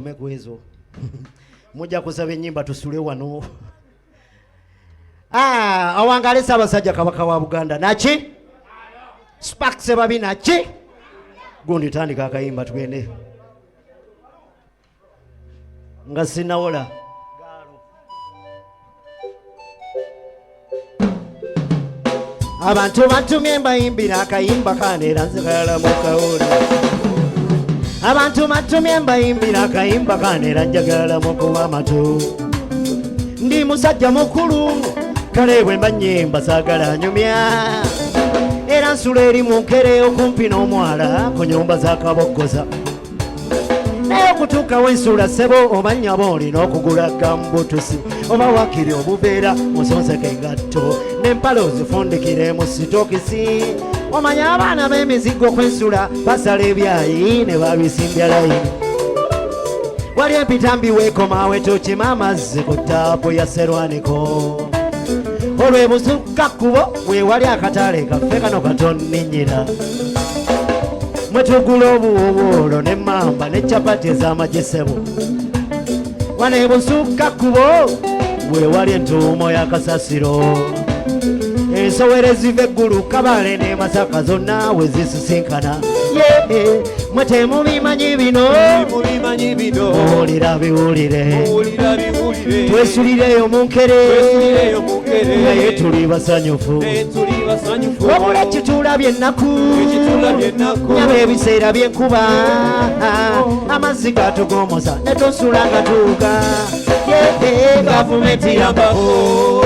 Mekwezo mujja kusaba ennyimba tusule wano. Awangale Ssaabasajja Kabaka wa Buganda naki Sparks babi naki gundi tandika akayimba tugende nga sinawola abantu batumye mbayimbira akayimba kanera nzikala mu kawuli. Abantu batumye mbayimbira akayimba kanera njagala mu kuba amatu. Ndi musajja mukulu kale bwe mbanyimba saagala nyumya. Era nsula eri mu nkere okumpi n'omwala ku nyumba za Kabogoza. Naye okutuuka w'ensula ssebo oba nnyabo olina okugula gambutusi oba wakiri obubeera musonseko engatto n'empale ozifundikire mu sitokisi. Omanya abaana b'emizigo kw'ensula basala ebyayi ne babisimbya layini. Wali empitambi weekomawe tukima amazzi ku taapu ya Serwaniko. Olw'ebusukka kkubo weewali akatale kaffe kano katonninyira. Mwe tugula obuwuwulo n'emmamba ne capati ez'amajesebo. Wano ebusukka kkubo weewali entuumo ya Kasasiro. Ensowere ziva eggulu Kabale ne Masaka zonna we zisisinkana. Mwe temubimanyi bino muwulira biwulire. Twesulireyo mu nkere naye tuli basanyufu. Wabula kitulabye ennaku nyaba ebiseera by'enkuba amazzi gatugomosa ne tosula nga tuuga. Gavumenti yambako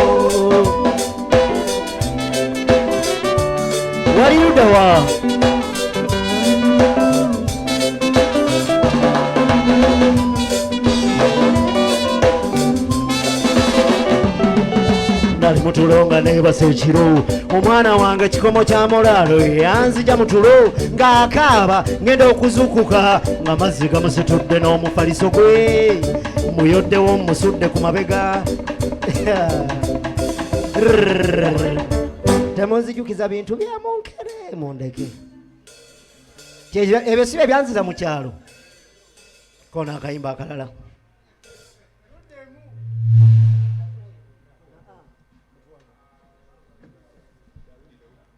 wali ludawa nali mutulonga nebasa ekiro omwana wange kikomo kya mulaalo yanzija mutulo ng'akaaba ngenda okuzukuka nga mazzi gamusitudde n'omufaliso gwe muyoddewo musudde ku mabega. Temunzijukiza bintu bya munkere mundeke. Ebyo si bye byanziza mu kyalo. Kona akayimba akalala.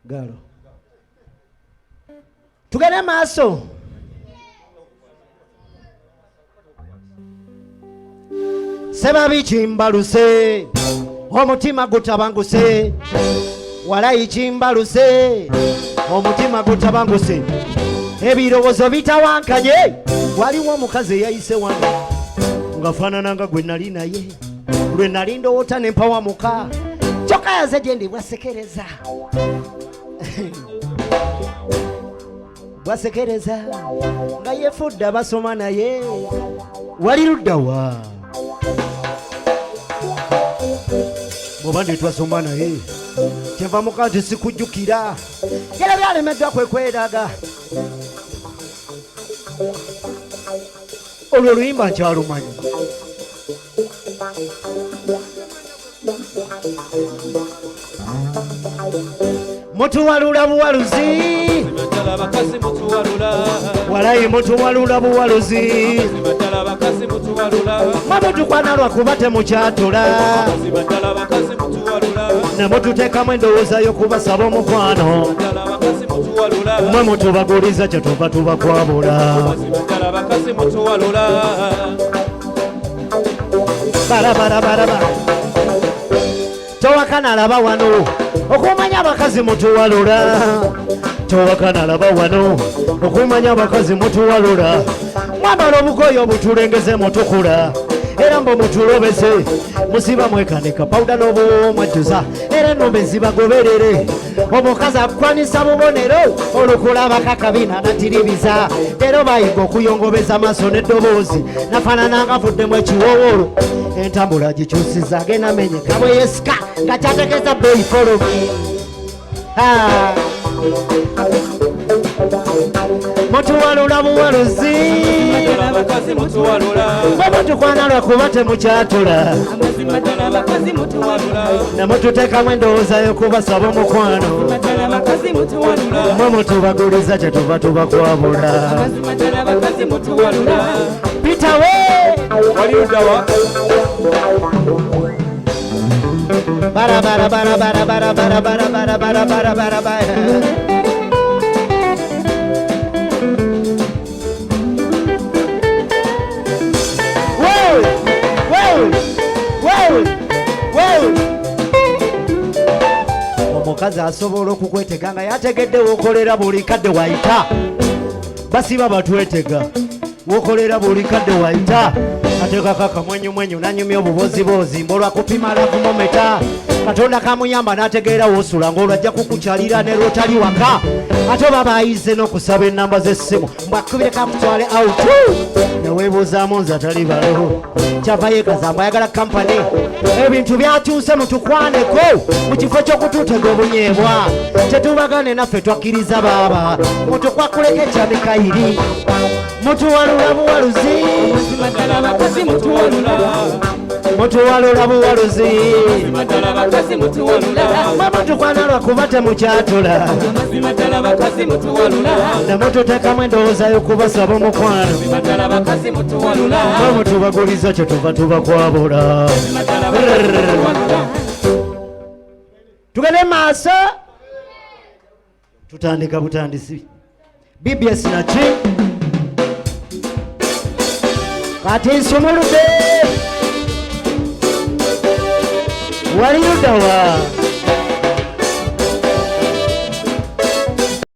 Galo. Tugende maaso. Sebabi kimbaluse omutima gutabanguse. Walayi kimbaluse omutima gutabanguse. Ebirowoozo bitawankanye. Waliwo omukazi eyayise wano ng'afaanana nga gwe nali naye lwe nali ndowoota ne mpawamuka kyokka yaze gye ndi bwasekereza bwasekereza nga yefudde abasoma naye wali luddawa bw'oba ndi twasoma naye kyenva muka nti sikujjukira era byalemeddwa kwe kweraga. Olwo oluyimba nkyalumanyi. Mutuwalula buwaluzi walayi mutuwalula buwaluzi mamutukwana lwakuba temukyatula nemututeekamu endowooza y'okubasaba omukwano mwe mutubaguliza kyetuva tubakwabula. Barabaraba towakana alaba wano okumanya abakazi mutuwalula. Towakana alaba wano okumanya abakazi mutuwalula. Mwambala obugoye obutulengeze mutukula era mbo mutulobese musiba mwekanika pawuda n'obuwomwejjuza era ennombe zibagoberere. Omukazi akwanisa bubonero olukulaba kakabina natiribiza era bayiga okuyongobeza amaaso n'eddoboozi nafaanana nga avuddemu ekiwoowolo. Entambula gikyusiza agenda menyeka bwe yesika nga kyategeeza beeyi folomi. Mutuwalula buwaluzi bwe mutukwana lwakuba temukyatula ne mututeekamu endowooza y'okubasaba omukwano mwe mutubaguliza kyetuva tubakwabula. Pitawe wali udawa bara bara bara bara bara bara bara bara bara bara bara bara. Omukazi asobola okukwetega nga yategedde w'okolera buli kadde wayita basiba batwetega w'okolera buli kadde wayita ateekako akamwenyumwenyu nanyumya obubozibozi mbolwa kupima lavumometa Katonda kamuyamba n'ategeera w'osula ng'olwajja kukukyalira ne lwotali waka ate oba bayize n'okusaba ennamba z'essimu mbwakubire kamutwale autu neweebuuzaamu nze atali baleho kyava yeekazamba ayagala kampani ebintu byatuuse mutukwaneko mu kifo ky'okututega obunyeebwa tetubagane naffe twakkiriza baaba mutukwakuleka ekyamikayiri mutuwalula buwaluzi mutuwalula buwaluzi mutukwana lwakuba temukyatula nemututekamu endowooza y'okubasaba omukwano mutubaguliza kyetuva tubakwabula tugende maaso tutandika butandisi BBS naki kati nsumulude wali udawa